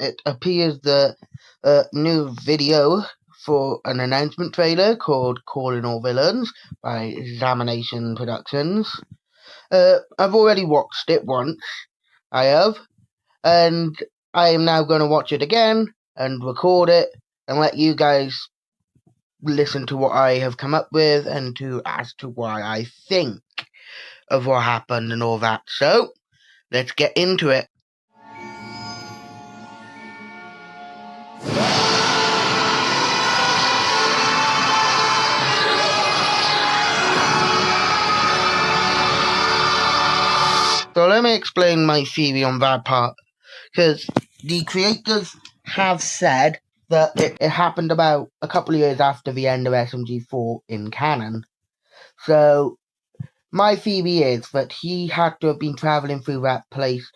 it appears that a new video for an announcement trailer called Calling All Villains by Examination Productions. I've already watched it once, I have, and I am now going to watch it again and record it and let you guys listen to what I have come up with and as to why I think of what happened and all that. So, let's get into it. So let me explain my theory on that part, because the creators have said that it happened about a couple of years after the end of SMG4 in canon. So my theory is that he had to have been travelling through that place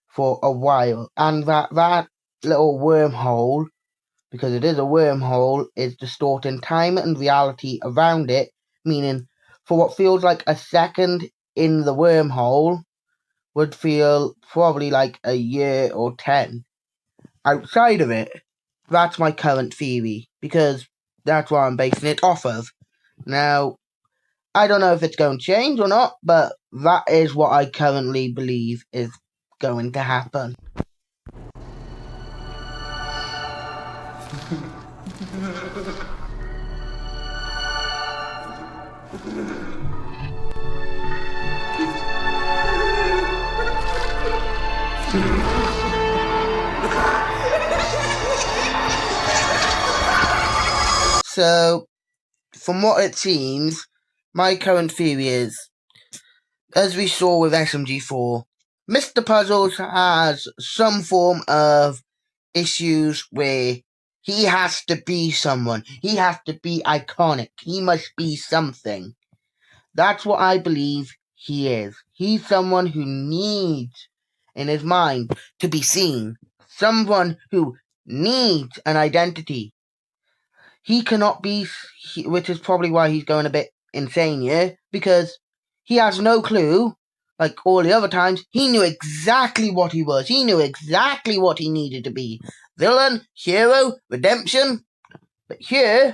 for a while, and that little wormhole, because it is a wormhole, is distorting time and reality around it, meaning for what feels like a second in the wormhole would feel probably like a year or 10 outside of it. That's my current theory, because that's what I'm basing it off of. Now, I don't know if it's going to change or not, but that is what I currently believe is going to happen. So, from what it seems, my current theory is, as we saw with SMG4, Mr. Puzzles has some form of issues where he has to be someone. He has to be iconic. He must be something. That's what I believe he is. He's someone who needs, in his mind, to be seen. Someone who needs an identity. He cannot be, which is probably why he's going a bit insane here, because he has no clue. Like all the other times, he knew exactly what he was. He knew exactly what he needed to be. Villain, hero, redemption. But here,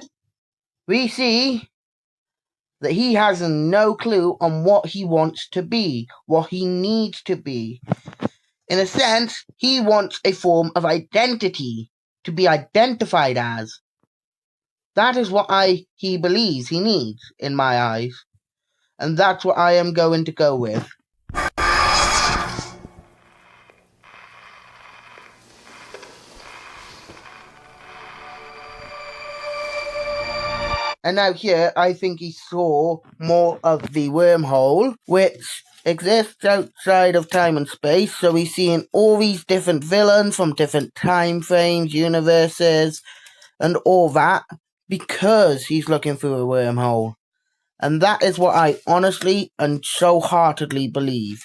we see that he has no clue on what he wants to be, what he needs to be. In a sense, he wants a form of identity to be identified as. That is what he believes he needs, in my eyes. And that's what I am going to go with. And now here, I think he saw more of the wormhole, which exists outside of time and space. So he's seeing all these different villains from different time frames, universes, and all that, because he's looking through a wormhole. And that is what I honestly and so heartedly believe.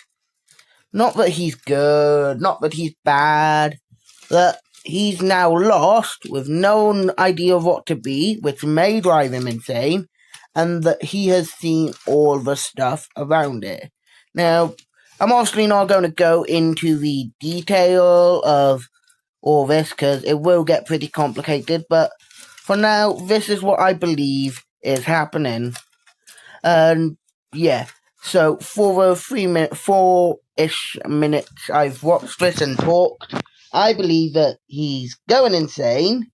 Not that he's good, not that he's bad, that he's now lost with no idea of what to be, which may drive him insane, and that he has seen all the stuff around it. Now, I'm obviously not going to go into the detail of all this, because it will get pretty complicated, but for now, this is what I believe is happening. And yeah, so for the 4-ish minutes I've watched this and talked, I believe that he's going insane.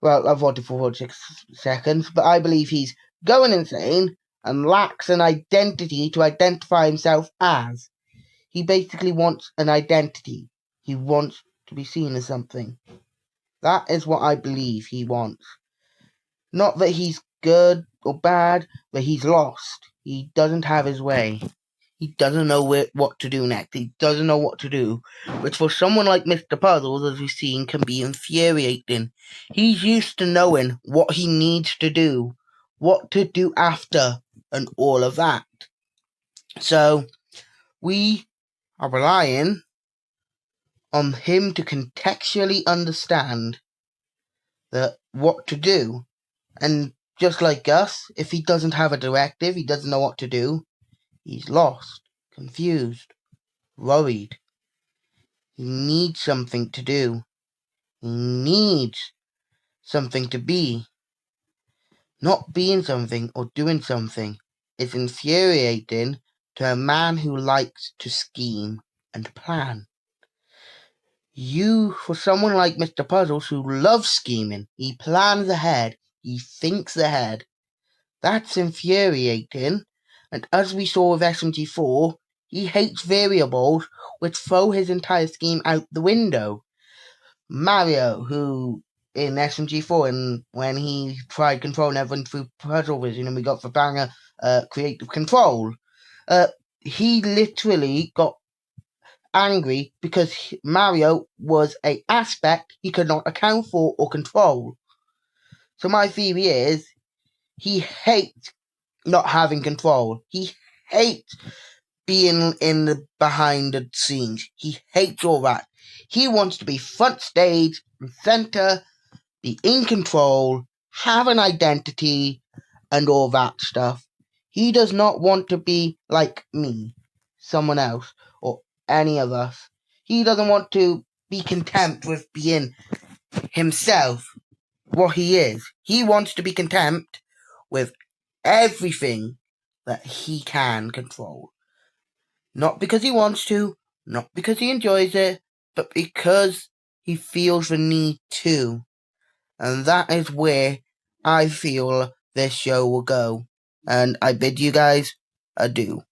Well, I've watched it for 46 seconds, but I believe he's going insane and lacks an identity to identify himself as. He basically wants an identity. He wants to be seen as something. That is what I believe he wants. Not that he's good or bad, but he's lost. He doesn't have his way. He doesn't know what to do next. He doesn't know what to do. Which for someone like Mr. Puzzles, as we've seen, can be infuriating. He's used to knowing what he needs to do, what to do after, and all of that. So, we are relying on him to contextually understand what to do. And just like us, if he doesn't have a directive, he doesn't know what to do, he's lost, confused, worried. He needs something to do. He needs something to be. Not being something or doing something is infuriating to a man who likes to scheme and plan. For someone like Mr. Puzzles who loves scheming, he plans ahead, he thinks ahead. That's infuriating, and as we saw with SMG4, he hates variables which throw his entire scheme out the window. Mario, who in SMG4, and when he tried controlling everyone through Puzzle Vision and we got the banger Creative Control, he literally got angry because Mario was an aspect he could not account for or control. So my theory is, he hates not having control. He hates being behind the scenes. He hates all that. He wants to be front stage, center, be in control, have an identity, and all that stuff. He does not want to be like me, someone else, or any of us. He doesn't want to be content with being himself, what he is. He wants to be content with everything that he can control. Not because he wants to, not because he enjoys it, but because he feels the need to. And that is where I feel this show will go. And I bid you guys adieu.